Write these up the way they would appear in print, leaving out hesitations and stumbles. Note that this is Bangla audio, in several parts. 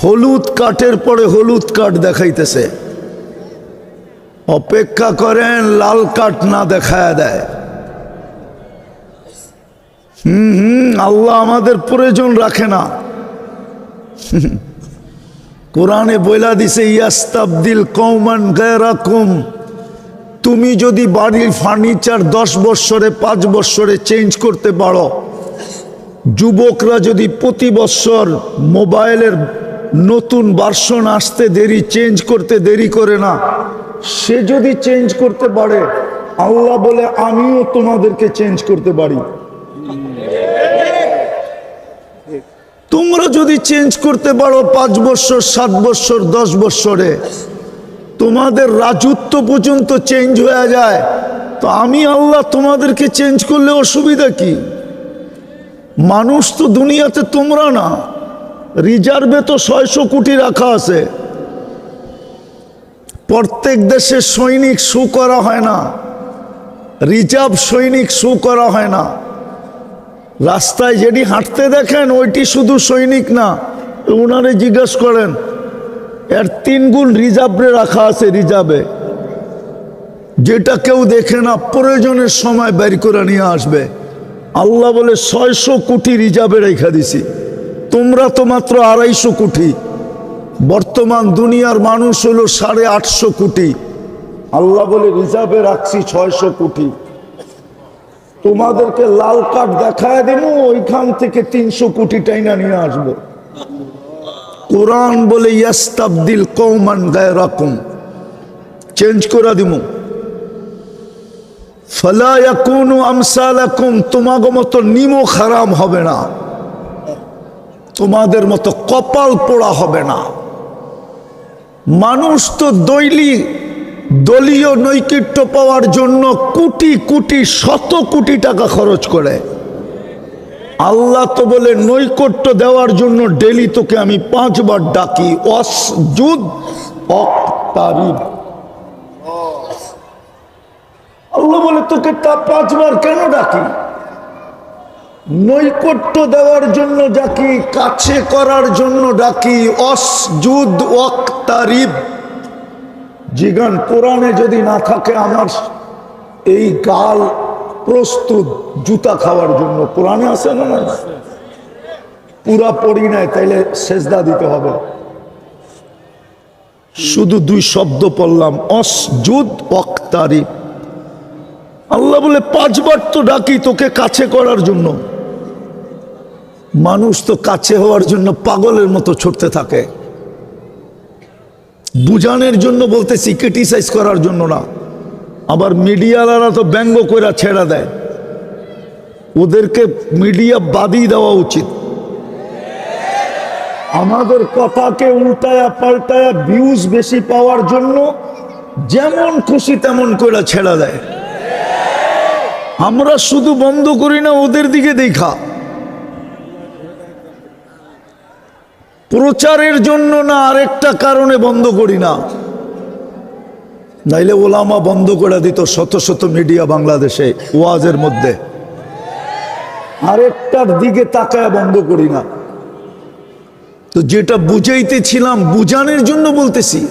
হলুদ কাঠের পরে হলুদ কাঠ দেখাইতেছে, অপেক্ষা করেন লাল কাঠ না দেখায় দেয়। আল্লাহ আমাদের প্রয়োজন রাখে না। কোরআনে বইলা দিছে ইয়াস্তাবদিল কওমান গায়রাকুম, তুমি যদি বাড়ির ফার্নিচার 10 বৎসরে 5 বৎসরে চেঞ্জ করতে পারো, যুবকরা যদি প্রতি বৎসর মোবাইলের নতুন ভার্সন আসতে দেরি, চেঞ্জ করতে দেরি করে না, সে যদি চেঞ্জ করতে পারে, আল্লাহ বলে আমিও তোমাদেরকে চেঞ্জ করতে পারি। তোমরা যদি চেঞ্জ করতে পারো 5 বৎসর 7 বৎসর 10 বৎসরে, তোমাদের রাজত্ব পর্যন্ত চেঞ্জ হয়ে যায়, তো আমি আল্লাহ তোমাদেরকে চেঞ্জ করলে অসুবিধা কি? মানুষ তো দুনিয়াতে তোমরা না, রিজার্ভে তো 600 কোটি রাখা আছে। প্রত্যেক দেশে সৈনিক শো করা হয় না, রিজার্ভ সৈনিক শো করা হয় না। রাস্তায় যেটি হাঁটতে দেখেন ওইটি শুধু সৈনিক না, ওনারে জিজ্ঞাসা করেন, এর 3 গুণ রিজার্ভে রাখা আছে, রিজার্ভে, যেটা কেউ দেখে না, প্রয়োজনের সময় বের করে নিয়ে আসবে। আল্লাহ বলে 600 কোটি রিজার্ভে রেখা দিছি, তোমরা তো মাত্র 250 কোটি। বর্তমান দুনিয়ার মানুষ হলো 850 কোটি, আল্লাহ বলে রিজার্ভে রাখছি 600 কোটি। তোমাদেরকে লাল কাঠ দেখায় দেবো, ওইখান থেকে 300 কোটি টাইনা নিয়ে আসবো। কোরআন বলে ইয়াস্তাবদিল কওমান গায়রাকুম, চেঞ্জ করে দিব। ফালা ইয়াকুনু আমসালাকুম, তোমাদের মতো নিমক হারাম হবে না, তোমাদের মতো কপাল পোড়া হবে না। মানুষ তো দলীয় নৈকট্য পাওয়ার জন্য কোটি কোটি 100 কোটি টাকা খরচ করে। আল্লাহ তো বলে নৈকট্য দেওয়ার জন্য ডেলি তোকে আমি 5 বার ডাকি, ওয়াসজুদ ওয়াক্তারিব। আল্লাহ বলে তোকে তা 5 বার কেন ডাকি? নৈকট্য দেওয়ার জন্য ডাকি, কাছে করার জন্য ডাকি। ওয়াসজুদ ওয়াক্তারিব জিগান কোরআনে যদি না থাকে, আমার এই গাল প্রস্তুত জুতা খাওয়ার জন্য। কোরআনে আছে না? পুরা পড়ি নাই, তাইলে সেজদা দিতে হবে। শুধু 2 শব্দ পড়লাম, ওয়াসজুদ ওয়াক্তারিব। আল্লাহ বলে 5 বার তো ডাকি তোকে কাছে করার জন্য। মানুষ তো কাছে হওয়ার জন্য পাগলের মতো ছুটতে থাকে। বুঝানোর জন্য বলতেছি, ক্রিটিসাইজ করার জন্য না। আবার মিডিয়ালারা তো ব্যঙ্গ করে ছেড়া দেয়, ওদেরকে মিডিয়া বাদই দেওয়া উচিত। আমাদের কথাকে উল্টায়া পাল্টায়া ভিউজ বেশি পাওয়ার জন্য যেমন খুশি তেমন করে ছেড়া দেয়। আমরা শুধু বন্ধ করি না, ওদের দিকে দেখা। প্রচারের জন্য না, আরেকটা কারণে বন্ধ করি না, নাইলে ওলামা বন্ধ করে দিত শত শত মিডিয়া বাংলাদেশে ওয়াজের মধ্যে। আরেকটার দিকে তাকায় বন্ধ করি না। তো যেটা বুঝাইতেছিলাম, বুঝানোর জন্য বলতেছি।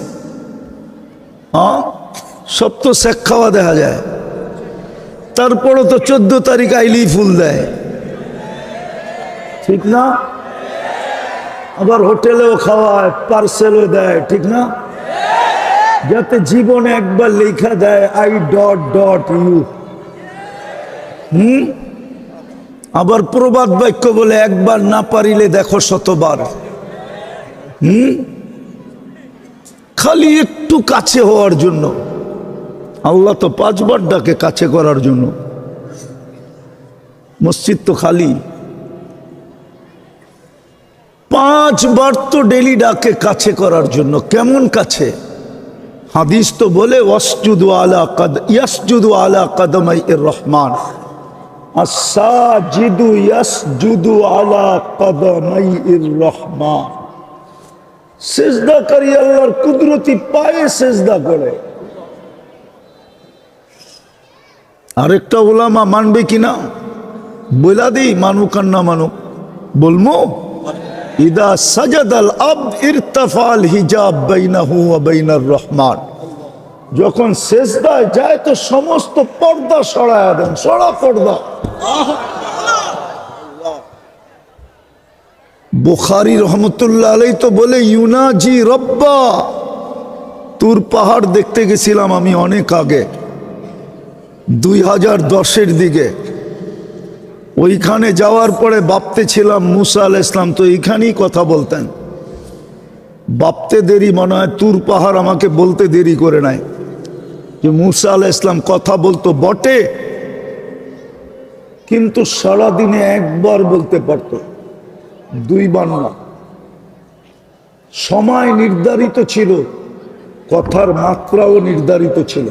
সব তো শেখ খাওয়া দেখা যায়, তারপরও তো 14 তারিখ আইলেই ফুল দেয়, ঠিক না? আবার হোটেলেও খাওয়ায়, পার্সেলও দেয়, ঠিক না? যাতে জীবনে একবার লেখা দেয় I.U। আবার প্রবাদ বাক্য বলে, একবার না পারিলে দেখো 100 বার। খালি একটু কাছে হওয়ার জন্য। আল্লাহ তো 5 বার ডাকে কাছে করার জন্য। মসজিদ তো খালি, 5 বার তো ডেলি ডাকে কাছে করার জন্য। কেমন কাছে? হাদিস তো বলে ইয়াসজুদু আলা কদমাইর রহমান, আস-সাজিদু ইয়াসজুদু আলা কদমাইর রহমান। সিজদাকারী আল্লাহর কুদরতি পায়ে সিজদা করে। আরেকটা উলামা মানবে কিনা বইলা দিই, মানুক আর না মানুক বলবো। ইদা সাজাদাল আবদ ইরতাফাল হিজাব বাইনাহু ওয়া বাইনার রহমান। যখন সেজদায় যায় তো সমস্ত পর্দা সরায়া দেন, সরা পর্দা। বুখারী রহমতুল্লাহ আলাইহি তো বলে ইউনাজি রব্বা। তুর পাহাড় দেখতে গেছিলাম আমি অনেক আগে, 2010-এর দিকে। ওইখানে যাওয়ার পরে ভাবতে ছিলাম মুসা আলাইহিস সালাম তো এইখানেই কথা বলতেন। ভাবতে দেরি, মনে হয় তুর পাহাড় আমাকে বলতে দেরি করে নাই যে মুসা আলাইহিস সালাম কথা বলতো বটে, কিন্তু সারাদিনে একবার বলতে পারত, দুইবার না। সময় নির্ধারিত ছিল, কথার মাত্রাও নির্ধারিত ছিল।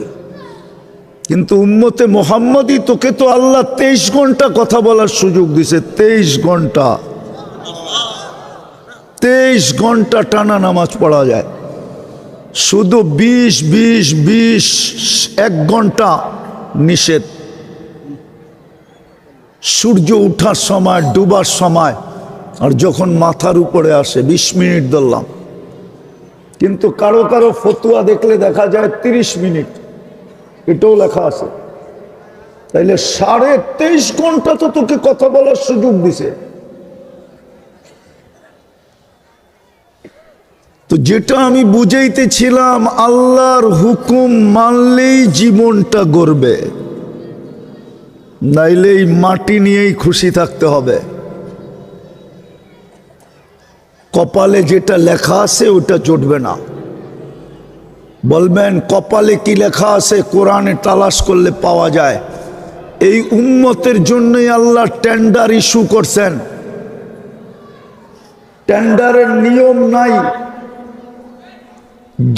কিন্তু উম্মতে মুহাম্মদী, তোকে তো আল্লাহ 23 ঘন্টা কথা বলার সুযোগ দিছে। 23 ঘন্টা, 23 ঘন্টা টানা নামাজ পড়া যায়। শুধু 20 1 ঘন্টা নিষেধ। সূর্য উঠার সময়, ডুবার সময়, আর যখন মাথার উপরে আসে 20 মিনিট ধরলাম। কিন্তু কারো কারো ফতুয়া দেখলে দেখা যায় 30 মিনিট, এটাও লেখা আছে। তাইলে 23.5 ঘন্টা তো তোকে কথা বলার সুযোগ দিছে। তো যেটা আমি বুঝাইতেছিলাম, আল্লাহর হুকুম মানলেই জীবনটা গড়বে, নাইলে এই মাটি নিয়েই খুশি থাকতে হবে। কপালে যেটা লেখা আছে ওটা জুটবে না। বলবেন কপালে কি লেখা আছে? কোরআনে তালাশ করলে পাওয়া যায়। এই উম্মতের জন্যই আল্লাহ টেন্ডার ইস্যু করছেন। টেন্ডারের নিয়ম নাই,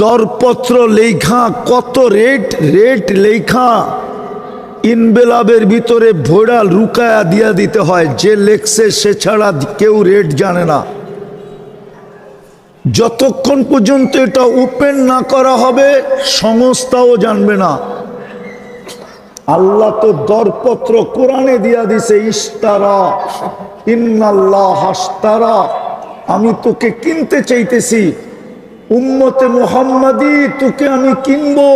দরপত্র লেখা, কত রেট লেখা, ইনবেলাবের ভিতরে ভোড়া লুকায়া দিয়া দিতে হয়। যে লেখছে সে ছাড়া কেউ রেট জানে না। যতক্ষণ পর্যন্ত এটা ওপেন না করা হবে সংস্থাও জানবে না। আল্লাহ তো দরপত্র কোরআনে দিয়া দিছে, ইশতারা ইন্নাল্লাহ আশতারা। আমি তোকে কিনতে চাইতেছি, উম্মতে মুহাম্মাদি, তোকে আমি কিনবো।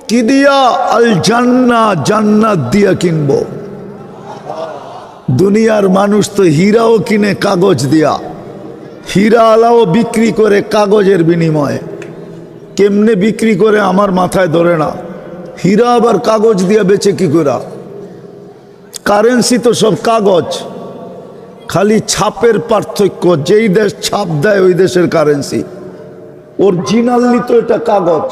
কি দিয়া? আল জান্নাহ, জান্নাত দিয়া কিনবো। দুনিয়ার মানুষ তো হীরাও কিনে কাগজ দিয়া, হীরা আলাও বিক্রি করে কাগজের বিনিময়ে। কেমনে বিক্রি করে আমার মাথায় ধরে না। হীরা আবার কাগজ দিয়া বেচে কি করে? কারেন্সি তো সব কাগজ, খালি ছাপের পার্থক্য। যেই দেশ ছাপ দেয় ওই দেশের কারেন্সি, অরিজিনালি তো এটা কাগজ।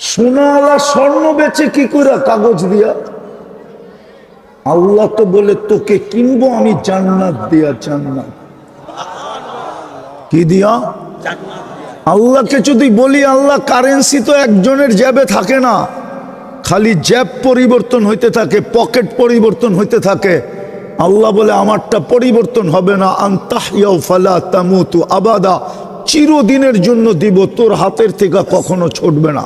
সোনাওয়ালা স্বর্ণ বেচে কি করে? কাগজ দিয়া। আল্লাহ তো বলে তোকে কিনবো আমি জান্নাত দিয়া। জান্নাত কি দিয়া? আল্লাহকে যদি বলি, আল্লাহ কারেন্সি তো একজনের জ্যাবে থাকে না, খালি জ্যাব পরিবর্তন হইতে থাকে, পকেট পরিবর্তন হইতে থাকে। আল্লাহ বলে আমারটা পরিবর্তন হবে না। আনতাহইয়াউ ফালা তামুতু আবাদা, চিরদিনের জন্য দিব, তোর হাতের থেকে কখনো ছুটবে না।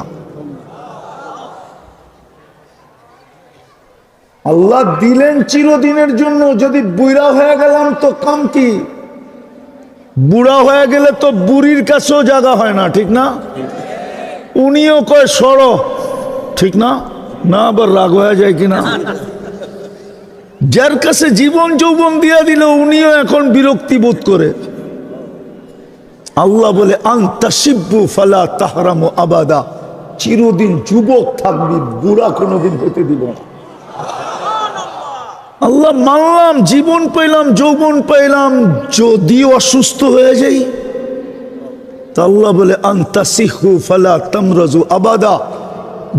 আল্লাহ দিলেন চিরদিনের জন্য। যদি বুড়া হয়ে গেলাম তো কাম কি? বুড়া হয়ে গেলে তো বুড়ির কাছেও জায়গা হয় না, ঠিক না? উনিও কয় সরো, ঠিক না? না আবার রাগ হয়ে যায় কিনা? যার কাছে জীবন যৌবন দিয়া দিল উনিও এখন বিরক্তি বোধ করে। আল্লাহ বলে আনতাশিব্বু ফালা তাহরামু আবাদা, চিরদিন যুবক থাকবি, বুড়া কোনোদিন হতে দিব না। আল্লাহ মানলাম, জীবন পেলাম, যৌবন পেলাম, যদি অসুস্থ হয়ে যাই তা আল্লাহ বলে আনতাসিহু ফালা তামরাজু আবাদা,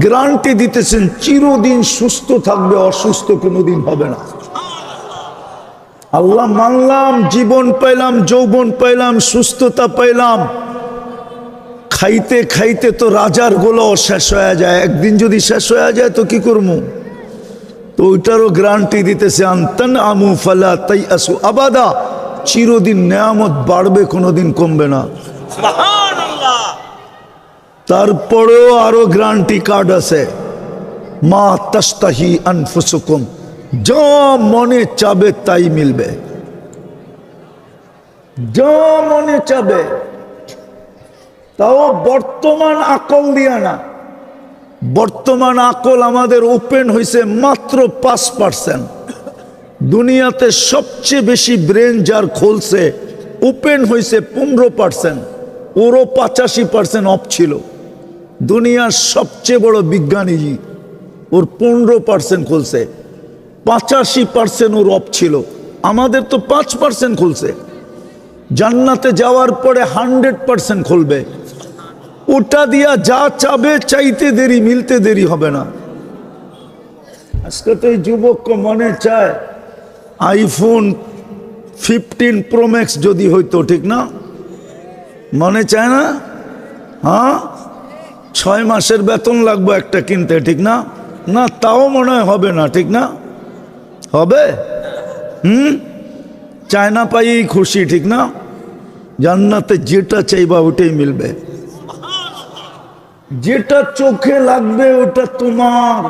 গ্যারান্টি দিতেছেন চিরদিন সুস্থ থাকবে, অসুস্থ কোনোদিন হবে না। আল্লাহ মানলাম, জীবন পেলাম, যৌবন পেলাম, সুস্থতা পেলাম। খাইতে খাইতে তো রাজার গোলাও শেষ হয়ে যায়। একদিন যদি শেষ হয়ে যায় তো কি করবো? তো ওইটারও গ্যারান্টি দিতেছে আনতান আমু ফালা তাইয়াসু আবাদা, চিরদিন নেয়ামত বাড়বে, কোনোদিন কমবে না। সুবহানাল্লাহ। তারপরেও আরো গ্যারান্টি কার্ড আছে, মা তাস্তাহি আনফুসুকুম, যা মনে চাবে তাই মিলবে। যা মনে চাবে, তাও বর্তমান আকল দিয়া না। বর্তমান আকল আমাদের ওপেন হয়েছে মাত্র 5%। দুনিয়াতে সবচেয়ে বেশি ব্রেন যার খুলছে ওপেন হয়েছে 15%, ওরও 85% অফ ছিল। দুনিয়ার সবচেয়ে বড় বিজ্ঞানী, ওর 15% খুলছে, 85% ওর অফ ছিল। আমাদের তো 5% খুলছে। জান্নাতে যাওয়ার পরে 100% খুলবে। ওটা দিয়া যা চাবে চাইতে দেরি, মিলতে দেরি হবে না। আজকে তো এই যুবককে মনে চায় আইফোন 15 প্রো ম্যাক্স যদি হইতো, ঠিক না? মনে চায় না? হ্যাঁ, 6 মাসের বেতন লাগবে একটা কিনতে, ঠিক না? না, তাও মনে হয় হবে না, ঠিক না? হবে? চায় না পাই খুশি, ঠিক না? জান্নাতে যেটা চাইবা ওটাই মিলবে। যেটা চোখে লাগবে ওটা তোমার।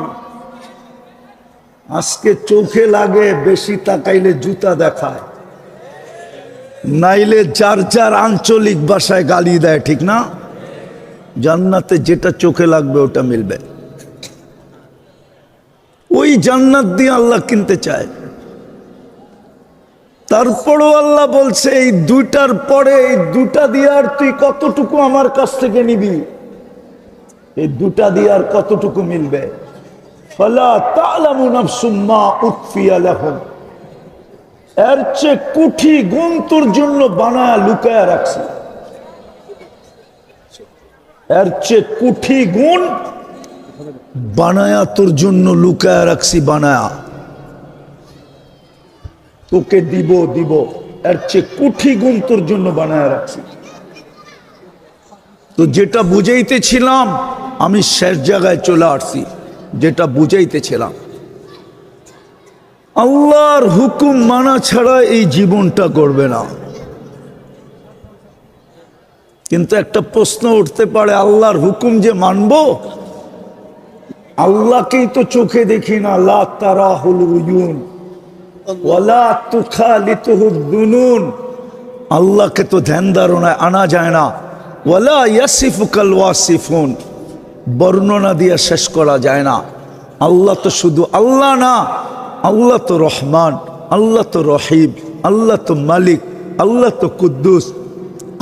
আজকে চোখে লাগে, বেশি তাকাইলে জুতা দেখায়, নাইলে যার যার আঞ্চলিক ভাষায় গালি দেয়, ঠিক না? জান্নাতে যেটা চোখে লাগবে ওটা মিলবে। ওই জান্নাত দিয়ে আল্লাহ কিনতে চায়। তারপরও আল্লাহ বলছে এই দুইটার পরে, এই দুটা দিয়ে আর তুই কতটুকু আমার কাছ থেকে নিবি? এই দুটা দিয়ে আর কতটুকু মিলবে? ফালা তা'লামু নাফসুম মা উখফিয়া লাহুম, এর চেয়ে কুঠি গুণ তোর জন্য বানায়া লুকায়া রাখছি। এর চেয়ে কুঠি গুণ বানায়া তোর জন্য লুকায়া রাখছি, বানায়া তোকে দিব দিব। এর চেয়ে কুঠি গুণ তোর জন্য বানায়া রাখছি। তো যেটা বুঝাইতেছিলাম আমি শেষ জায়গায় চলে আসছি। যেটা বুঝাইতেছিলাম, আল্লাহর হুকুম মানা ছাড়া এই জীবনটা করবে না। কিন্তু একটা প্রশ্ন উঠতে পারে, আল্লাহর হুকুম যে মানব, আল্লাহকেই তো চোখে দেখি না। লা তারাহুল উয়ুন ওয়ালা তুখালিতুহুদ দুনুন, আল্লাহকে তো ধ্যান ধারণায় আনা যায় না। ওয়ালা ইয়াসিফুকাল ওয়াসিফুন, বর্ণনা দিয়ে শেষ করা যায় না। আল্লাহ তো শুধু আল্লাহ না, আল্লাহ তো রহমান, আল্লাহ তো রহিম, আল্লাহ তো মালিক, আল্লাহ তো কুদ্দুস,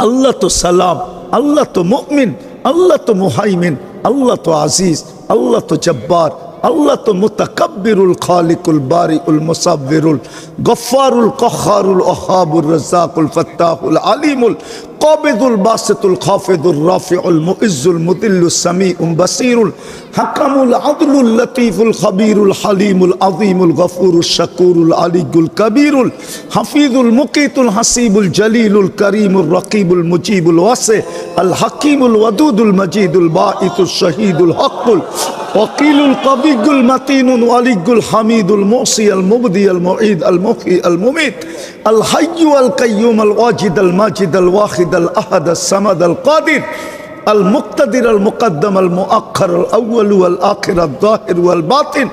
আল্লাহ তো সালাম, আল্লাহ তো মুমিন, আল্লাহ তো মুহাইমিন, আল্লাহ তো আজিজ, আল্লাহ তো জব্বার, আল্লাহ তো মুতাকাব্বিরুল খালিকুল বারিউল মুসাব্বিরুল গফফারুল কহ্হারুল ওহাবুর রাজ্জাকুল ফাত্তাহুল আলিমুল কাবিদুল বাসিতুল খাফিদুর রাফিউল মুইজ্জুল মুদিল্লুস সামিউল বাসিরুল হাকামুল আদলুল লতীফুল খবীরুল হালিমুল আযীমুল গফুরুশ শাকুরুল আলিয়ুল কবীরুল হাফিজুল মুকিতুল হাসিবুল জলিলুল করিমুর রকিবুল মুজিবুল ওয়াসি আল হাকিমুল ওয়াদুদুল মজিদুল বাঈতুশ শহীদুল হকুল ওয়াকিলুল কবিয়ুল মাতিনুল ওয়ালিয়ুল হামিদুল মুসি আল মুবদি আল মুঈদ আল মুহয়ি আল মুমীত আল হাইয়্যু আল কাইয়্যুম আল ওয়াজিদ আল মাজিদ আল ওয়াহিদ আল আহাদ আস সামাদ আল কাদির আল মুক্তাদির আল মুকদ্দম আল মুআক্খার আল আউয়াল ওয়াল আখির আল যাহির ওয়াল বাতিন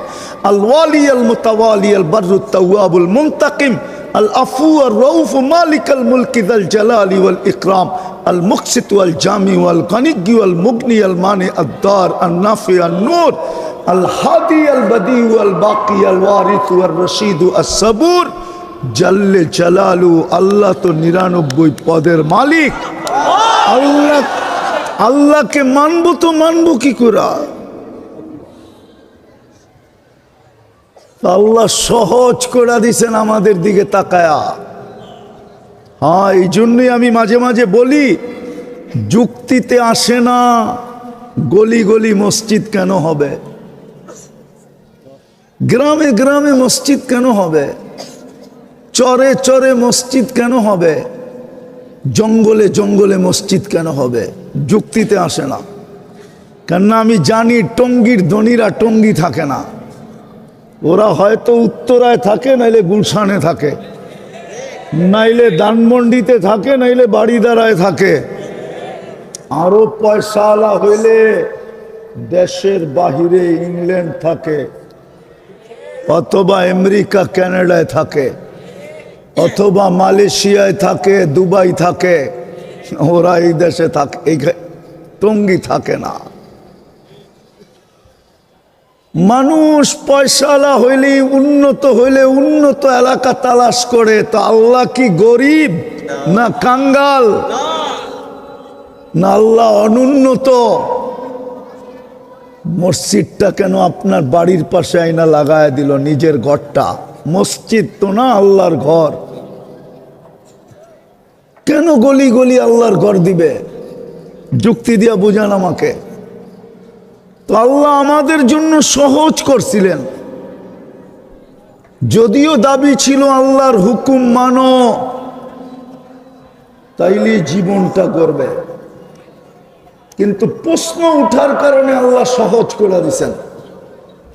আল ওয়ালি আল মুতাওয়ালি আল বাররুত তাওয়াবুল মুনতাকিম আল আফু আর রউফ মালিক আল মুলকি যাল জালালি ওয়াল ইকরাম আল মুকসিত ওয়াল জামি ওয়াল গনিয়্যু ওয়াল মুগনি আল মানি আদ দার আন নাফি আন নূর আল হাদি আল বদি ওয়াল বাকি আল ওয়ারিস ওয়ার রশিদ আস সাবুর জাল্লে জালালু। আল্লাহ তো 99 পদের মালিক। আল্লাহ, আল্লাহকে মানবো তো মানবো কি করে? আল্লাহ সহজ করে দিছেন আমাদের দিকে তাকায়া। হ্যাঁ, এই জন্যই আমি মাঝে মাঝে বলি, যুক্তিতে আসে না। গলি গলি মসজিদ কেন হবে? গ্রামে গ্রামে মসজিদ কেন হবে? চরে চরে মসজিদ কেন হবে? জঙ্গলে জঙ্গলে মসজিদ কেন হবে? যুক্তিতে আসে না। কেননা আমি জানি টঙ্গীর ধনীরা টঙ্গী থাকে না, ওরা হয়তো উত্তরায় থাকে, নাইলে গুলশানে থাকে, নাইলে ধানমন্ডিতে থাকে, নাইলে বাড়িদারায় থাকে। আরো পয়সাওয়ালা হইলে দেশের বাহিরে ইংল্যান্ড থাকে অথবা আমেরিকা কানাডায় থাকে। অথবা মালয়েশিয়ায় থাকে, দুবাই থাকে, ওরা এই দেশে থাকে, এই টঙ্গী থাকে না। মানুষ পয়সাওয়ালা হইলে, উন্নত হইলে উন্নত এলাকা তালাশ করে, তো আল্লাহ কি গরিব না কাঙ্গাল? না আল্লাহ অনুন্নত? মসজিদটা কেন আপনার বাড়ির পাশে আইনা লাগায় দিল? নিজের ঘরটা মসজিদ তো না, আল্লাহর ঘর। কেন গলি গলি আল্লাহর ঘর দিবে? যুক্তি দিয়া বুঝান আমাকে। তো আল্লাহ আমাদের জন্য সহজ করছিলেন, যদিও দাবি ছিল আল্লাহর হুকুম মানো, তাইলে জীবনটা করবে। কিন্তু প্রশ্ন উঠার কারণে আল্লাহ সহজ করে দিয়েছেন।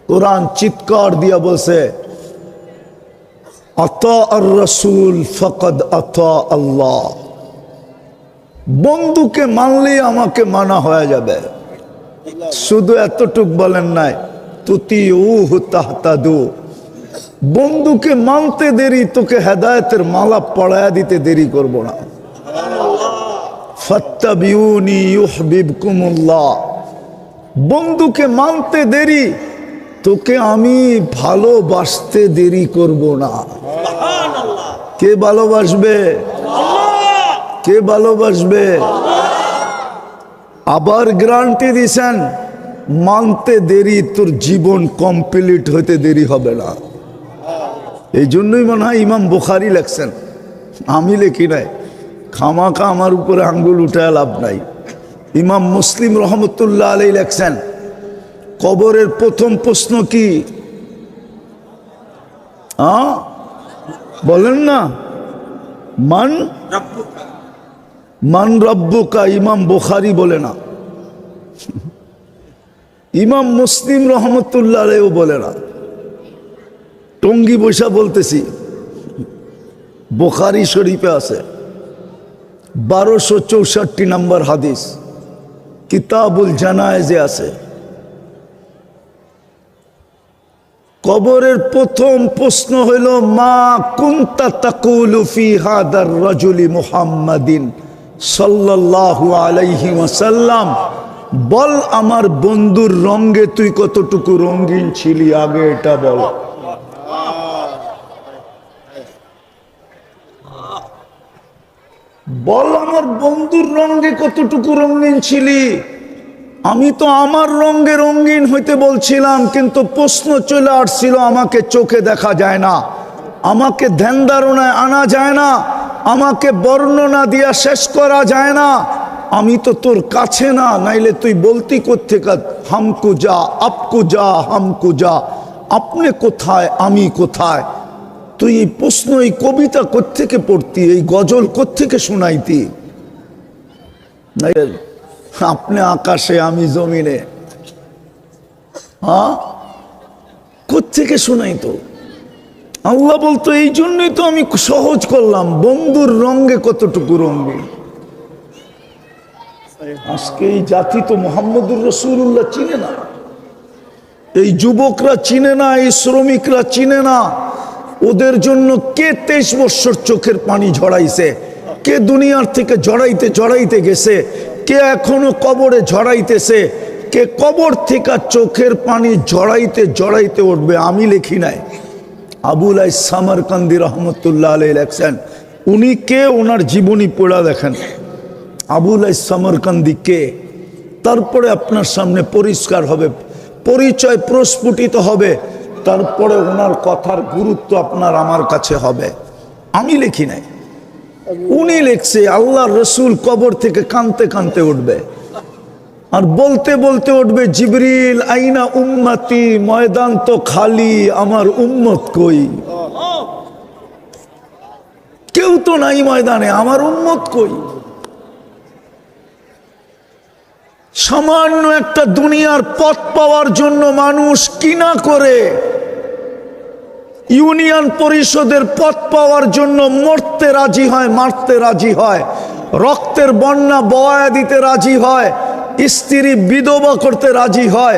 কোরআন চিৎকার দিয়া বলছে, আতা আর রাসূল ফাকাদ আতা আল্লাহ। বন্ধুকে মানলে আমাকে মানা হয়ে যাবে। শুধু এতটুক বলেন নাই, তুতিউহু তাহতাদু। বন্ধুকে মানতে দেরি, তোকে হেদায়েতের মালা পড়ায়া দিতে দেরি করব না। ফাত্তাবিউনি ইউহিব্বুকুমুল্লাহ। বন্ধুকে মানতে দেরি, তোকে আমি ভালোবাসতে দেরি করব না। কে ভালোবাসবে? কে ভালোবাসবে? আবার গ্যারান্টি দিছেন, মানতে দেরি, তোর জীবন কমপ্লিট হতে দেরি হবে না। এই জন্যই মনে হয় ইমাম বুখারী লেখছেন, আমি লেখি নাই। খামাখা আমার উপরে আঙ্গুল উঠায় লাভ নাই। ইমাম মুসলিম রহমতুল্লাহ আলাইহি লেখছেন, কবরের প্রথম প্রশ্ন কি? বলেন না, মান রব্বুকা। ইমাম বুখারী বলে না, ইমাম মুসলিম রহমতুল্লাহ আলাইহিও বলে না। টঙ্গী বৈশা বলতেছি, বুখারী শরীফে আছে 1264 নম্বর হাদিস, কিতাবুল জানায়েজে আছে। কবরের প্রথম প্রশ্ন হইল, মা কুনতা তাকুলু ফি হাদার রাজুলি মুহাম্মাদিন সাল্লাল্লাহু আলাইহি ওয়াসাল্লাম। বল আমার বন্ধুর রঙে তুই কতটুকু রঙিন ছিলি, আগে এটা বল। বল আমার বন্ধুর রঙে কতটুকু রঙিন ছিলি। আমি তো আমার রঙে রঙিন হইতে বলছিলাম, কিন্তু প্রশ্ন চলে আসছিল, আমাকে চোখে দেখা যায় না, আমাকে ধ্যান ধারণায় আনা যায় না, আমাকে বর্ণনা দিয়া শেষ করা যায় না। আমি তো তোর কাছে না, নাইলে তুই বলতি কোত্থেকে হামকু যা, আপকু যা, হামকু যা। আপনি কোথায়, আমি কোথায়? তুই এই প্রশ্ন, এই কবিতা কোত্থেকে পড়তি, এই গজল কোত্থেকে শোনাইতি? আপনি আকাশে, আমি জমিনে, কোত্থেকে শোনাইতো? আল্লাহ বলতো, এই জন্যই তো আমি সহজ করলাম, বন্ধুর রঙে কতটুকু রঙিন। আজকে এই জাতি তো মুহাম্মদুর রাসূলুল্লাহ চিনে না, এই যুবকরা চিনে না, এই শ্রমিকরা চিনে না। ওদের জন্য কে 23 বছর চোখের পানি ঝরাইছে, কে দুনিয়ার থেকে ঝরাইতে ঝরাইতে গেছে, কে এখনো কবরে ঝরাইতেছে, কে কবর থেকে চোখের পানি ঝরাইতে ঝরাইতে উঠবে। আমি লিখি নাই, আবুল আইস সামারকান্দি রহমতুল্লাহ আলাইহি লেখছেন। উনি কে, ওনার জীবনী পড়া দেখেন। আবুল আইস সামারকান্দি কে, তারপরে আপনার সামনে পরিষ্কার হবে, পরিচয় প্রস্ফুটিত হবে, তারপরে ওনার কথার গুরুত্ব আপনার আমার কাছে হবে। আমি লিখি নাই, উনি লিখছে। আল্লাহর রসুল কবর থেকে কাঁদতে কাঁদতে উঠবে, আর বলতে বলতে উঠবে, জিবরিল আইনা উম্মতি, ময়দান তো খালি, আমার উম্মত কই? কেউ তো নাই ময়দানে, আমার উম্মত কই? সামান্য একটা দুনিয়ার পথ পাওয়ার জন্য মানুষ কিনা করে, ইউনিয়ন পরিষদের পদ পাওয়ার জন্য মরতে রাজি হয়, মারতে রাজি হয়, রক্তের বন্যা বয়া দিতে রাজি হয়, স্ত্রী বিধবা করতে রাজি হয়,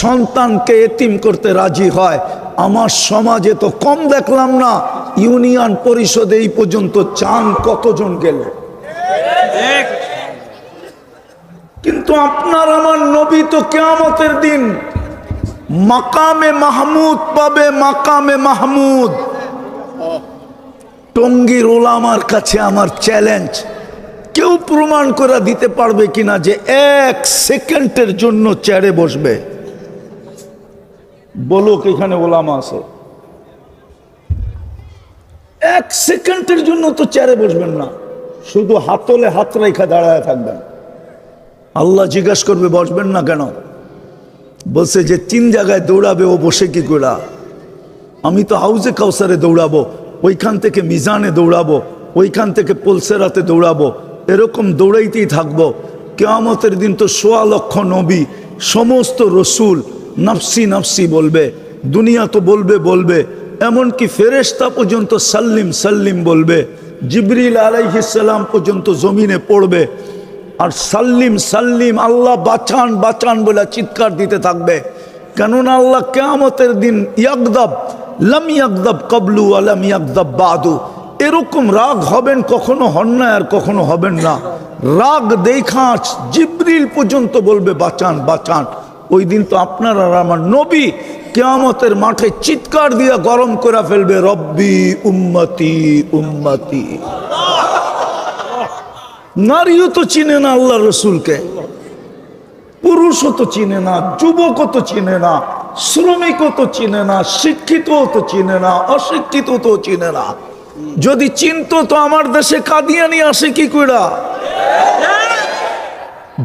সন্তানকে এতিম করতে রাজি হয়। আমার সমাজে তো কম দেখলাম না, ইউনিয়ন পরিষদে এই পর্যন্ত চান কতজন গেল। কিন্তু আপনার আমার নবী তো কিয়ামতের দিন মাকামে মাহমুদ পাবে, মাকামে মাহমুদ। টঙ্গীর ওলামার কাছে আমার চ্যালেঞ্জ, কেউ প্রমাণ করে দিতে পারবে কিনা যে 1 সেকেন্ডের জন্য চেয়ারে বসবে? বলুক, এখানে ওলামা আছে। 1 সেকেন্ডের জন্য তো চেয়ারে বসবেন না, শুধু হাতলে হাত রেখা দাঁড়ায় থাকবেন। আল্লাহ জিজ্ঞাসা করবে বসবেন না কেন? বলছে যে 3 জায়গায় দৌড়াবে, ও বসে কি করা? আমি তো হাউজে কাউসারে দৌড়াবো, ওইখান থেকে মিজানে দৌড়াবো, ওইখান থেকে পুলসেরাতে দৌড়াবো, এরকম দৌড়াইতেই থাকবো। কিয়ামতের দিন তো 1.25 লক্ষ নবী, সমস্ত রসুল নফসি নফসি বলবে, দুনিয়া তো বলবে, এমনকি ফেরেশতা পর্যন্ত সাল্লিম সাল্লিম বলবে, জিবরিল আলাইহিস সালাম পর্যন্ত জমিনে পড়বে আর সাল্লিম সাল্লিম, আল্লাহ বাঁচান বাঁচান বলে চিৎকার দিতে থাকবে। কেননা আল্লাহ কিয়ামতের দিন ইয়াগদাব, লাম ইয়াগদাব কাবলু ওয়া লাম ইয়াগদাব বাদু, এরকম রাগ হবেন, কখনো হন না আর কখনো হবেন না। রাগ দেখা জিবরিল পর্যন্ত বলবে বাঁচান বাঁচান। ওই দিন তো আপনার আর আমার নবী কিয়ামতের মাঠে চিৎকার দিয়া গরম করে ফেলবে, রব্বি উম্মতি উম্মতি। নারীও তো চিনে না আল্লাহ রসুলকে, পুরুষও তো চিনে না, যুবকও তো চিনে না, শ্রমিকও তো চিনে না, শিক্ষিতও তো চিনে না, অশিক্ষিত তো চিনে না। যদি চিনতো তো আমার দেশে কাদিয়ানি আসে কি কইরা?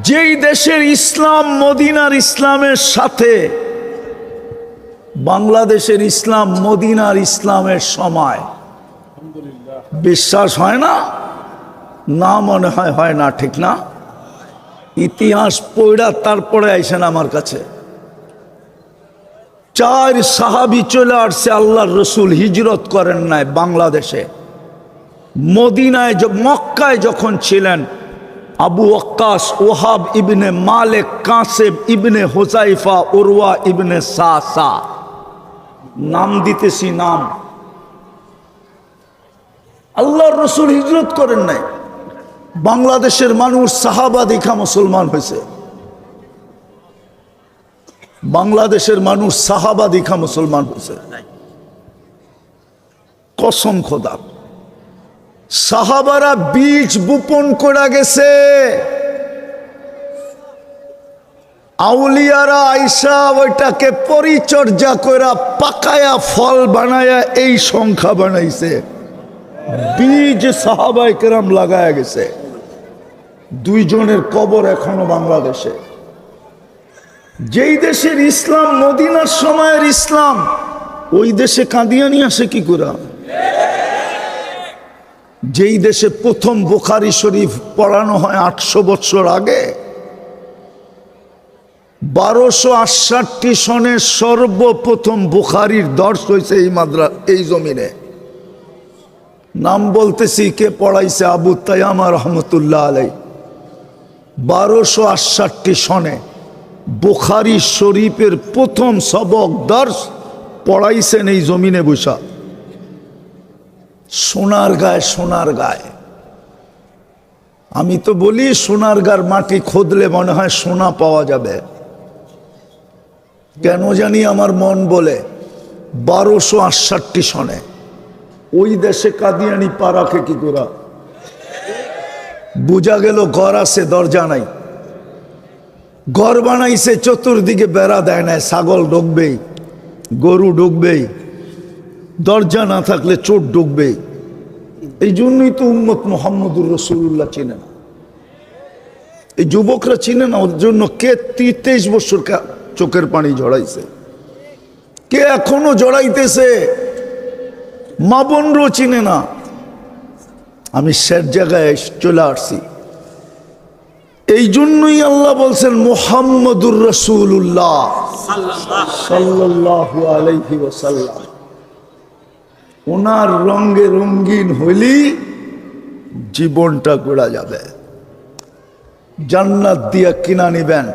যেই দেশের ইসলাম মদিনার ইসলামের সাথে বাংলাদেশের ইসলাম মদিনার ইসলামের সময়, বিশ্বাস হয় না? না মনে হয় না, ঠিক না? ইতিহাস পড়া তারপরে আইসেন আমার কাছে। 4 সাহাবী চলে আসছে, আল্লাহর রসুল হিজরত করেন নাই বাংলাদেশে। মদিনায় মক্কায় যখন ছিলেন, আবু ওয়াক্কাস, ওহাব ইবনে মালিক, কাসেব ইবনে হুযাইফা, উরওয়া ইবনে সাসা, নাম দিতেছি নাম। আল্লাহর রসুল হিজরত করেন নাই, বাংলাদেশের মানুষ সাহাবা দেখা মুসলমান হয়েছে। বাংলাদেশের মানুষ সাহাবা দেখা মুসলমান হয়েছে, কসম খোদা। সাহাবারা বীজ বপন করে গেছে, আউলিয়ারা আইসা ওইটাকে পরিচর্যা করে পাকায়া ফল বানায়া এই সংখ্যা বানাইছে। বীজ সাহাবায়ে কেরাম লাগায়া গেছে। 2 জনের কবর এখনো বাংলাদেশে। যেই দেশের ইসলাম মদিনার সময়ের ইসলাম, ওই দেশে কাদিয়ানি আসে কি করে? যেই দেশে প্রথম বুখারী শরীফ পড়ানো হয় 800 বছর আগে, 1268 সনে সর্বপ্রথম বুখারীর দর্শ হয়েছে এই জমিনে। নাম বলতেছি, কে পড়াইছে? আবু তায়ামা রহমতুল্লাহ আলাই। 1268 সনে বুখারী শরীফের প্রথম সবক দর্শ পড়াইছেন এই জমিনে বসা। সোনার গায়ে, সোনার গায়ে। আমি তো বলি সোনার গার মাটি খুদলে মনে হয় সোনা পাওয়া যাবে। কেন জানি আমার মন বলে 1268 সনে ওই দেশে কাদিয়ানি পা রাখে কি করে? বুঝা গেল ঘর আছে, দরজা নাই। ঘর বানাইছে, চতুর্দিকে বেড়া দেয় না, ছাগল ঢুকবেই, গরু ঢুকবেই, দরজা না থাকলে চোর ঢুকবেই। এই জন্যই তো উম্মত মুহাম্মদুর রাসূলুল্লাহ চিনে না, এই যুবকরা চিনে না। ওর জন্য কে 23 বছর চোখের পানি ঝরাইছে, কে এখনো জড়াইতেছে, মা বোনরাও চিনে না। আমি শেষ জায়গায় চলে আসছি। এই জন্যই আল্লাহ বলছেন মুহাম্মদুর রাসূলুল্লাহ সাল্লাল্লাহু আলাইহি ওয়াসাল্লাম। ওনার রঙে রঙিন হইলি জীবনটা গড়া যাবে। জান্নাত দিয়া কিনা নিবেন,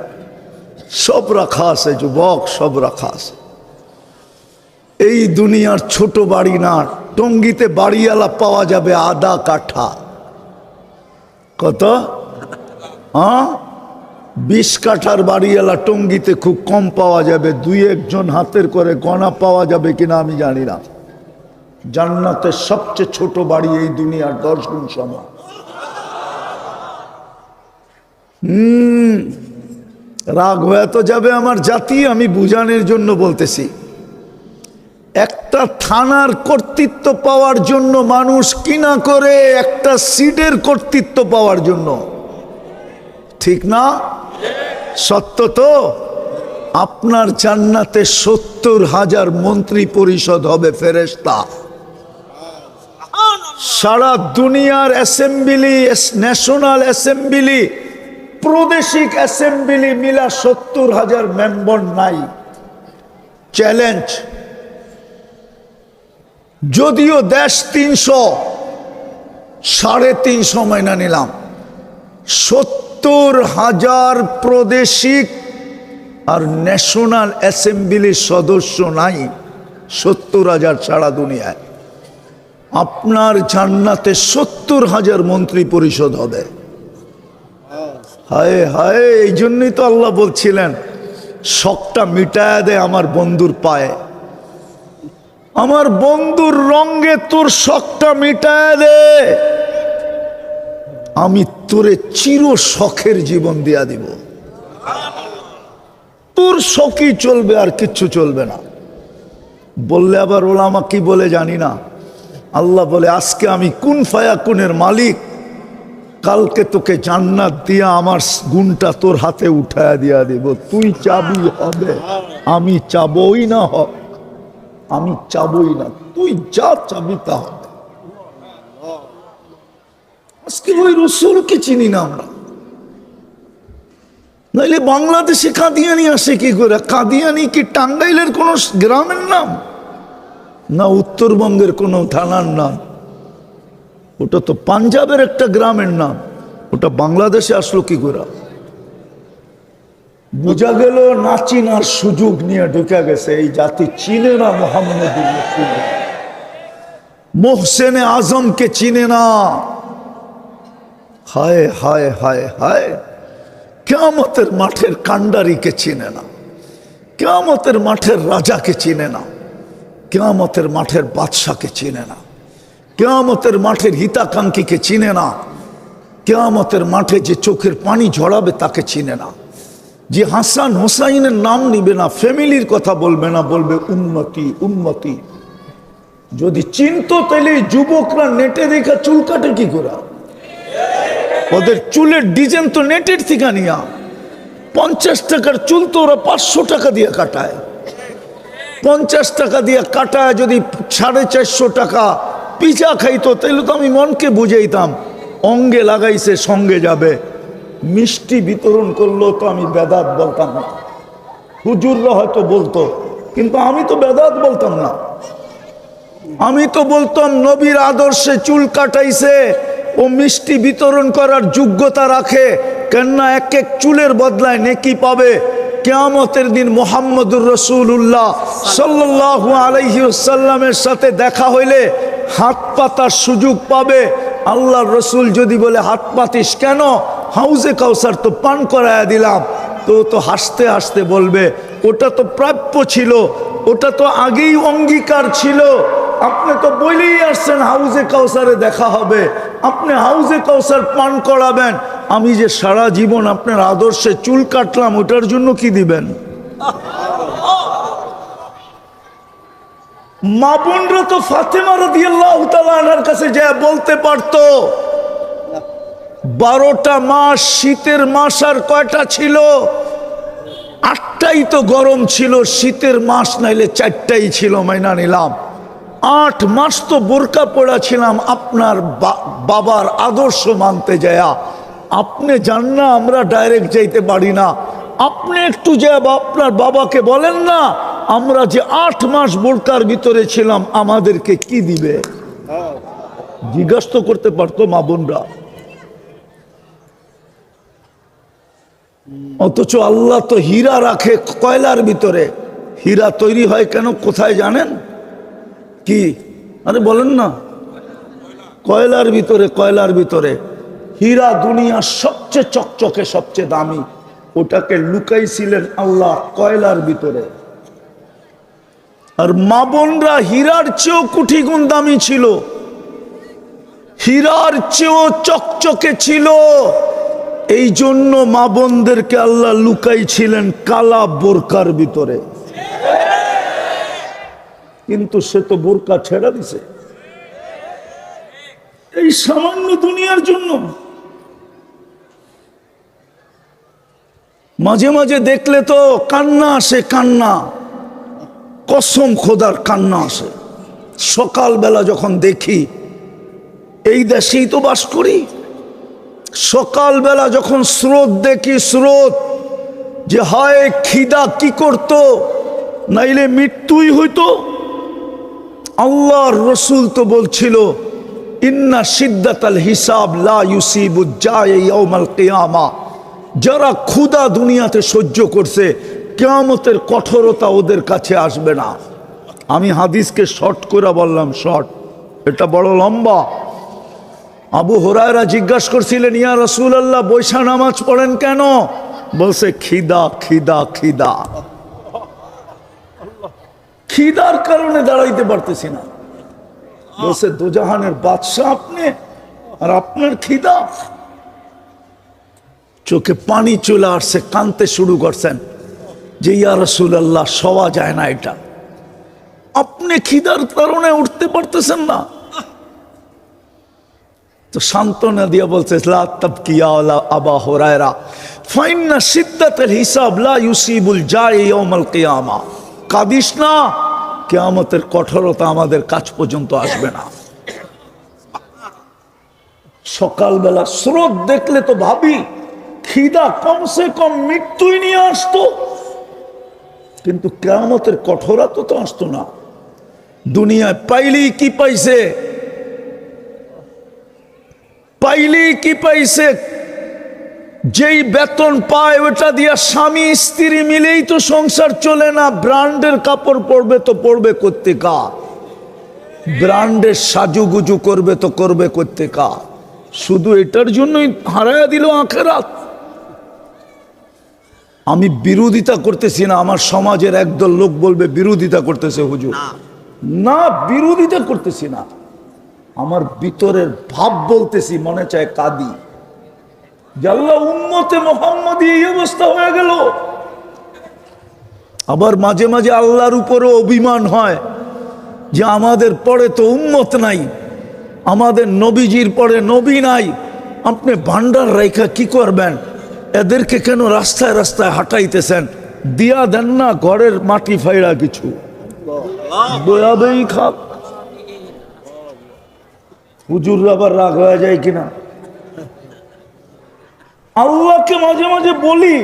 সব রাখা আছে যুবক, সব রাখা আছে। এই দুনিয়ার ছোট বাড়ি না, টঙ্গিতে বাড়িওয়ালা পাওয়া যাবে আধা কাঠা। কত? 20 কাঠার বাড়িওয়ালা টঙ্গিতে খুব কম পাওয়া যাবে, 2-1 হাতের করে গণা পাওয়া যাবে কিনা আমি জানি না। জান্নাতের সবচেয়ে ছোট বাড়ি এই দুনিয়ার 10 গুণ সমান। রাগ হয়ে তো যাবে আমার জাতি, আমি বুঝানোর জন্য বলতেছি। একটা থানার কর্তৃত্ব পাওয়ার জন্য মানুষ কিনা করে একটা সিটের কর্তৃত্ব পাওয়ার জন্য, ঠিক না? সত্য তো? আপনার জান্নাতে 70,000 মন্ত্রী পরিষদ হবে ফেরেশতা। সারা দুনিয়ার অ্যাসেম্বলি, ন্যাশনাল অ্যাসেম্বলি, প্রাদেশিক অ্যাসেম্বলি মিলা 70,000 মেম্বার নাই। চ্যালেঞ্জ। যদিও দেশ 300, 350 মাইনা নিলাম, 70,000 প্রাদেশিক আর ন্যাশনাল অ্যাসেম্বলির সদস্য নাই, 70,000 সারা দুনিয়ায়। আপনার জান্নাতে 70,000 মন্ত্রী পরিষদ হবে। হায় হায়, এই জন্যই তো আল্লাহ বলছিলেন শখটা মিটায়া দে আমার বন্ধুর পায়ে, আমার বন্ধুর রঙে তোর শখটা মিটায়া দে, আমি তোরে চির শখের জীবন দিয়া দিব। তোর শখই চলবে, আর কিচ্ছু চলবে না। বললে আবার ওলামা কি বলে জানি না, আল্লাহ বলে আজকে আমি কুন ফায়াকুনের মালিক, কালকে তোকে জান্নাত দিয়া আমার গুণটা তোর হাতে উঠায়া দিয়া দিব। তুই চাবি হবে, আমি চাবই না, আমি চাবই না, তুই যা চাবি তা হবে। আজকে ওই রসুলকে চিনি না আমরা, নাইলে বাংলাদেশে কাদিয়ানি আসে কি করে? কাদিয়ানি কি টাঙ্গাইলের কোন গ্রামের নাম না উত্তরবঙ্গের কোন থানার নাম? ওটা তো পাঞ্জাবের একটা গ্রামের নাম, ওটা বাংলাদেশে আসলো কি করে? বোঝা গেল না চিনার সুযোগ নিয়ে ঢুকে গেছে। এই জাতি চিনে না মোহাম্মদ মোহসেনে আজমকে চিনে না। হায় হায় হায় হায়, কিয়ামতের মাঠের কান্ডারিকে চিনে না, কিয়ামতের মাঠের রাজাকে চিনে না, কিয়ামতের মাঠের বাদশাকে চিনে না, কিয়ামতের মাঠের হিতাকাঙ্ক্ষীকে চিনে না, কিয়ামতের মাঠে যে চোখের পানি ঝরাবে তাকে চিনে না, যে হাসান হোসাইনের নাম নিবে না, ফ্যামিলির কথা বলবে না, বলবে উন্নতি উন্নতি। যদি চিনতো তাহলে যুবকরা নেটে দেখা চুল কাটে কি করে? ওদের চুলের ডিজাইন তো নেটের থেকে নিয়া। 50 টাকার চুল তো ওরা 500 টাকা দিয়ে কাটায়। 50 টাকা দিয়ে কাটায় যদি 450 টাকা পিজা খাইতো তাহলে তো আমি মনকে বুঝাইতাম অঙ্গে লাগাইছে সঙ্গে যাবে। মিষ্টি বিতরণ করলো তো আমি বেদাত বলতাম না, হুজুররা হয়তো বলতো, কিন্তু আমি তো বেদাত বলতাম না। আমি তো বলতাম নবীর আদর্শে চুল কাটাইছে, ও মিষ্টি বিতরণ করার যোগ্যতা রাখে, কেননা এক এক চুলের বদলায় নেকি পাবে। কিয়ামতের দিন মুহাম্মদুর রাসূলুল্লাহ সাল্লাল্লাহু আলাইহি ওয়াসাল্লামের সাথে দেখা হইলে হাত পাতার সুযোগ পাবে। আল্লাহর রসুল যদি বলে হাত পাতিস কেন? হাউজে কাউসার তো পান করায়া দিলাম। তো হাসতে হাসতে বলবে ওটা তো প্রাপ্য ছিল, ওটা তো আগেই অঙ্গীকার ছিল। আপনি তো বলেই আসছেন হাউজে কাউসারে দেখা হবে, আপনি হাউজে কাউসার পান করাবেন, আমি যে সারা জীবন আপনার আদর্শে চুল কাটলাম ওটার জন্য কি দিবেন? মা বোনরা তো ফাতেমা রাদিয়াল্লাহু তাআলা আনহার কাছে যায় বলতে পারতো 12টা মাস, শীতের মাস আর কয়টা ছিল? 8টাই তো গরম ছিল, শীতের মাস নাইলে 4টাই ছিল, মাইনা নিলাম। 8 মাস তো বোরকা পড়া ছিলাম আপনার বাবার আদর্শ মানতে যায়া। আপনি জান না আমরা ডাইরেক্ট যাইতে পারি না, আপনি একটু যে আপনার বাবাকে বলেন না আমরা যে 8 মাস বোরকার ভিতরে ছিলাম আমাদেরকে কি দিবে? জিজ্ঞাসা করতে পারতো মা বোনরা। অথচ আল্লাহ তো হীরা রাখে কয়লার ভিতরে। হীরা তৈরি হয় কেন কোথায় জানেন? কি? আরে বলেন না, কয়লার ভিতরে, কয়লার ভিতরে হীরা দুনিয়ার সবচেয়ে চকচকে, সবচেয়ে দামি, ওটাকে লুকাইছিলেন আল্লাহ কয়লার ভিতরে। আর মা বোনরা হীরার চেয়েও কোটি গুণ দামি ছিল, হীরার চেয়েও চকচকে ছিল। এই জন্য মা বোনদেরকে আল্লাহ লুকাইছিলেন কালা বোরকার ভিতরে। কিন্তু সে তো বোরকা ছেড়ে দিছে এই সামান্য দুনিয়ার জন্য। মাঝে মাঝে দেখলে তো কান্না আসে, কান্না, কসম খোদার কান্না আসে। সকালবেলা যখন দেখি, এই দেশেই তো বাস করি, সকালবেলা যখন স্রোত দেখি, স্রোত, যে হয় খিদা কি করত, নাইলে মৃত্যুই হইতো। আল্লাহর রসুল তো বলছিল, ইন্না শিদ্দাতাল হিসাব লা ইউসিবু জায়ে ইয়াউমাল কিয়ামা। যারা ক্ষুধা দুনিয়াতে সহ্য করছে, কিয়ামতের কঠোরতা ওদের কাছে আসবে না। আমি হাদিসকে শর্ট করে বললাম, শর্ট, এটা বড় লম্বা। আবু হুরায়রা জিজ্ঞাসা করছিলেন, ইয়া রাসূলুল্লাহ, বৈশা নামাজ পড়েন কেন? বলছে খিদা, খিদা, খিদা, খিদার কারণে দাঁড়াইতে পারতেছি না। বলছে দোজাহানের বাদশা আপনি, আর আপনার খিদা। চোখে পানি চলে আসছে, কাঁদতে শুরু করছেন যে ইয়া রাসূলুল্লাহ, শোয়া যায় না এটা, আপনি খিদার কারণে উঠতে পারতেছেন না। তো সান্ত্বনা দিয়া বলছে, লা তাবকি ইয়া আবা হুরায়রা, ফাইন্না শিদ্দাতাল হিসাব লা ইউসিবুল জায়ে ইয়াউমাল কিয়ামা। কাঁদিস না, কিয়ামতের কঠোরতা আমাদের কাছ পর্যন্ত আসবে না। সকালবেলা স্রোত দেখলে তো ভাবি, খিদা কমসে কম মৃত্যুই নিয়ে আসতো, কিন্তু কিয়ামতের কঠোরতা তো আসতো না। দুনিয়ায় পাইলেই কি পাইছে, পাইলেই কি পাইছে, যেই বেতন পায় ওটা দিয়া স্বামী স্ত্রী মিলেই তো সংসার চলে না। ব্র্যান্ডের কাপড় পরবে তো পরবে কোত্থেকা, ব্র্যান্ডের সাজুগুজু করবে তো করবে কোত্থেকা, শুধু এটার জন্যই হারায়া দিল আখেরাত। আমি বিরোধিতা করতেছি না, আমার সমাজের একদল লোক বলবে বিরোধিতা করতেছে হুজুর, না বিরোধিতা করতেছি না, আমার ভিতরের ভাব বলতেছি। মনে চায় কাঁদি, আল্লাহ উম্মতে মুহাম্মদী এই অবস্থা হয়ে গেল। আবার মাঝে মাঝে আল্লাহর উপরও অভিমান হয় যে আমাদের পরে তো উম্মত নাই, আমাদের নবীজির পরে নবী নাই, আপনি ভান্ডার রাইখা কি করবেন, এদেরকে কেন রাস্তায় রাস্তায় হাঁটাইতেছেন, দিয়া দেন না ঘরের মাটি ফাইড়া কিছু, দয়াবেই খাক। হুজুর আবার রাগ হয়ে যায় কিনা। আল্লাহকে মাঝে মাঝে বলি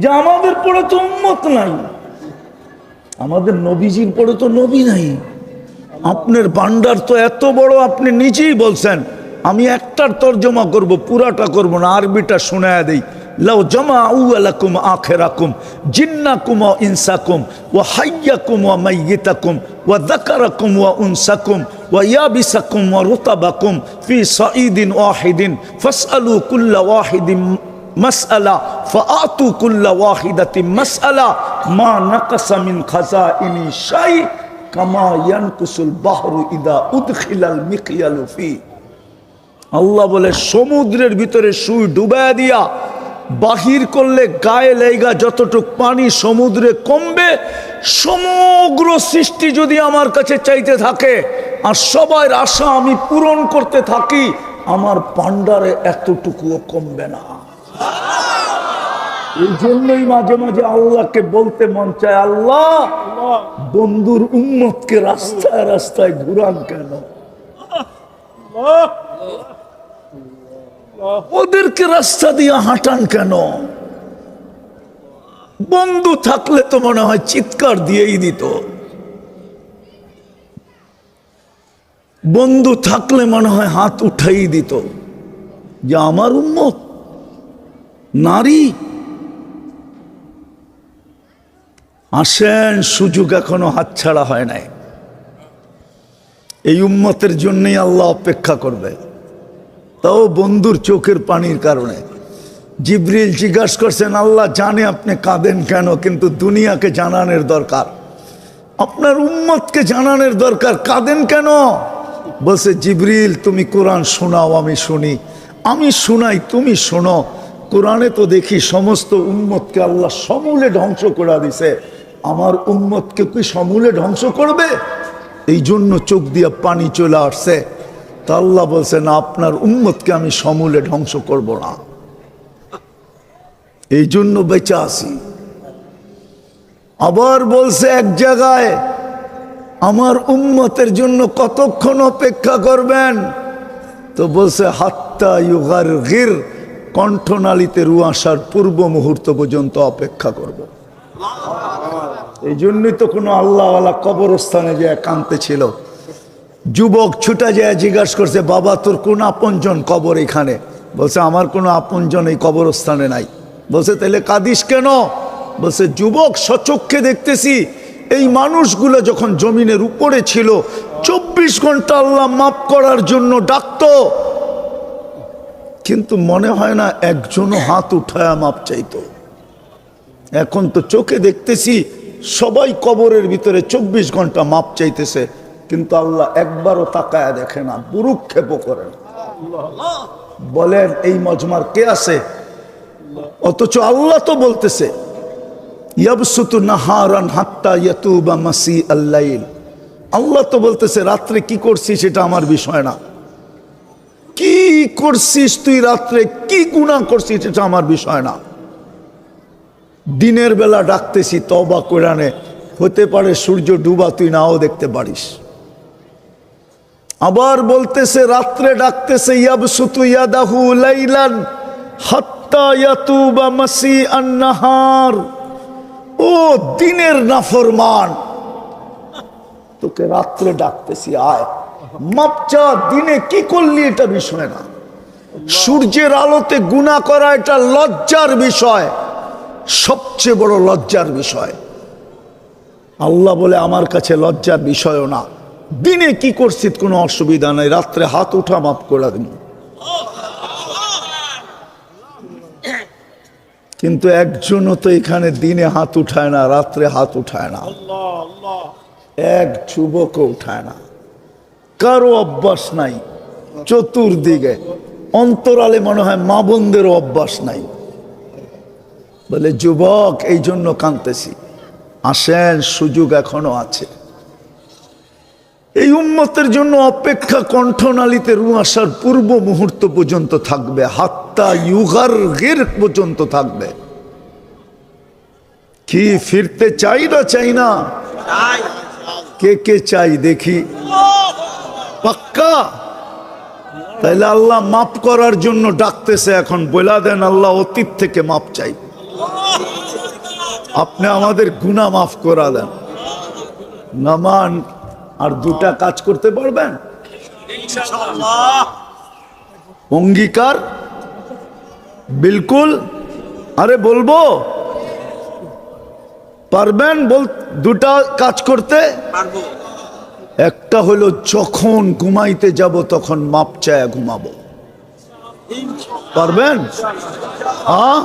যে আমাদের পরে তো উম্মত নাই, আমাদের নবীজির পরে তো নবী নাই, আপনার ভান্ডার তো এত বড়, আপনি নিজেই বলছেন। আমি একটার তর্জমা করব, পুরাটা করব না, আরবিটা শোনায়া দেই। লাউ জামাউ লাকুম আখিরাকুম জিন্নাকুম ওয়া ইনসাকুম ওয়া হাইয়াকুম ওয়া মাইয়িতাকুম ওয়া যাকারাকুম ওয়া উনসাকুম ওয়া ইয়াবিসাকুম ওয়া রুতাবাকুম ফি সাঈদিন ওয়াহিদিন ফাসআলু কুল্লা ওয়াহিদিন মাসআলা ফাআতু কুল্লা ওয়াহিদাতিন মাসআলা মা নাকাসা মিন খাযাইনি শাই কামা ইয়ানকুসুল বাহরু ইদা উদখিলাল মিকয়ালু ফি। আল্লাহ বলে, সমুদ্রের ভিতরে সুই ডুবায়া দিয়া বাহির করলে গায়ে লেগা যতটুক পানি সমুদ্রে কমবে, সমগ্র সৃষ্টি যদি আমার কাছে চাইতে থাকে আর সবার আশা আমি পূরণ করতে থাকি, আমার ভান্ডারে এতটুকুও কমবে না। এই জন্যই মাঝে মাঝে আল্লাহকে বলতে মন চায়, আল্লাহ বন্ধুর উম্মতকে রাস্তায় রাস্তায় ঘুরান কেন, ওদেরকে রাস্তা দিয়ে হাঁটান কেন? বন্ধু থাকলে তো মনে হয় চিৎকার দিয়েই দিত, বন্ধু থাকলে মনে হয় হাত উঠাই দিত যে আমার উম্মত নারী। আসেন, সুযোগ এখনো হাতছাড়া হয় নাই। এই উম্মতের জন্যই আল্লাহ অপেক্ষা করবে, তাও বন্ধুর চোখের পানির কারণে। জিবরিল জিজ্ঞাসা করছেন, আল্লাহ জানে আপনি কাঁদেন কেন, কিন্তু দুনিয়াকে জানানোর দরকার, আপনার উম্মতকে জানানোর দরকার, কাঁদেন কেন? বলছে, জিবরিল তুমি কোরআন শোনাও, আমি শুনি, আমি শোনাই তুমি শোনো। কোরআনে তো দেখি সমস্ত উম্মতকে আল্লাহ সমূলে ধ্বংস করে দিছে, আমার উম্মতকে কি সমূলে ধ্বংস করবে? এই জন্য চোখ দিয়ে পানি চলে আসছে। তা আল্লাহ বলছে, না, আপনার উম্মতকে আমি সমূলে ধ্বংস করব না, এই জন্য বেঁচে আছি। আবার বলছে এক জায়গায়, আমার উম্মতের জন্য কতক্ষণ অপেক্ষা করবেন? তো বলছে, হাত্তা ইউগারগির, কণ্ঠনালীতে রু আসার পূর্ব মুহূর্ত পর্যন্ত অপেক্ষা করব। এই জন্যই তো কোনো আল্লাহওয়ালা কবরস্থানে যে কাঁদতে ছিল, যুবক ছুটা যায় জিজ্ঞাসা করছে, বাবা তোর কোন আপনজন কবর এখানে? বলছে, আমার কোনো আপনজন এই কবরস্থানে নাই। বলছে, তাহলে কাঁদিস কেন? বলছে, যুবক সচক্ষে দেখতেছি এই মানুষগুলো যখন জমিনের উপরে ছিল 24 ঘন্টা আল্লাহ মাফ করার জন্য ডাকতো, কিন্তু মনে হয় না একজনও হাত উঠায় মাপ চাইতো। এখন তো চোখে দেখতেছি সবাই কবরের ভিতরে 24 ঘন্টা মাপ চাইতেছে, কিন্তু আল্লাহ একবারও তাকায়া দেখে না, বুরুক্ষেপও করে না। বলেন এই মজমার কে আছে? অথচ আল্লাহ তো বলতেছে, ইয়াবসুতু নাহারান হাত্তা ইয়াতুবা মাসি আল-লাইল। আল্লাহ তো বলতেছে, রাত্রে কি করছিস সেটা আমার বিষয় না, কি করছিস তুই রাত্রে, কি গুনাহ করছিস এটা আমার বিষয় না। দিনের বেলা ডাকতেছি তওবা কোরআনে, হতে পারে সূর্য ডুবা তুই নাও দেখতে পারিস। আবার বলতেছে রাত্রে ডাকতেছে, ইয়াবসুতু ইয়াদাহু লাইলান হাত্তা ইয়াতুবা মাসি আন-নাহার। ও দিনের নাফরমান, তোকে রাত্রে ডাকতেছি, আয় মাপ চা, দিনে কি করলি এটা বিষয় না। সূর্যের আলোতে গুনাহ করা এটা লজ্জার বিষয়, সবচেয়ে বড় লজ্জার বিষয়। আল্লাহ বলে আমার কাছে লজ্জার বিষয়ও না, দিনে কি করছিস কোনো অসুবিধা নাই, রাত্রে হাত উঠা মাফ করে দিন। কিন্তু একজনও তো এখানে দিনে হাত উঠায় না, রাত্রে হাত উঠায় না, এক যুবকও উঠায় না, কারো অভ্যাস নাই। চতুর্দিকে অন্তরালে মনে হয় মা বোনদেরও অভ্যাস নাই। বলে যুবক এই জন্য কাঁদতেছি, আসেন সুযোগ এখনো আছে। এই উম্মতের জন্য অপেক্ষা কণ্ঠনালীতে রু আসার পূর্ব মুহূর্ত পর্যন্ত থাকবে, হাত্তা ইউগারগির পর্যন্ত থাকবে। কি ফিরতে চাই না চাই না? কে কে চাই দেখি? পাক্কা? তাইলে আল্লাহ মাফ করার জন্য ডাকতেছে। এখন বলা দেন, আল্লাহ অতীত থেকে মাফ চাই, আপনি আমাদের গুনাহ মাফ করা দেন। নামান আর দুটা কাজ করতে পারবেন? অঙ্গীকার বিলকুল। আরে বলবো পারবেন? বল দুটা কাজ করতে পারবো। একটা হলো যখন ঘুমাইতে যাব তখন মাপ চায়া ঘুমাবো, পারবেন? হ্যাঁ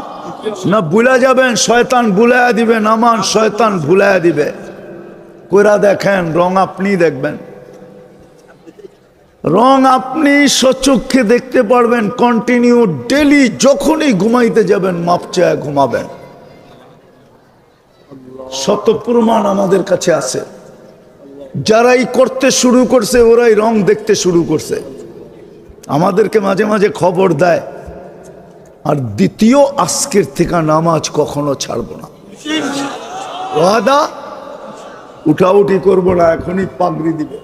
না ভুলে যাবেন? শয়তান ভুলাইয়া দিবে, নামান শয়তান ভুলাইয়া দিবে। কইরা দেখেন, রং আপনি দেখবেন, রং আপনি সচক্ষে দেখতে পারবেন। কন্টিনিউ ডেলি যখনই ঘুমাইতে যাবেন মাপ চায়া ঘুমাবেন। শত প্রমাণ আমাদের কাছে আছে। যারাই করতে শুরু করছে ওরাই রং দেখতে শুরু করছে, আমাদেরকে মাঝে মাঝে খবর দেয়। আর দ্বিতীয়, আজকের থেকে নামাজ কখনো ছাড়বো না, ওয়াদা। উঠাউঠি করবো না, এখনই পাগড়ি দিবে।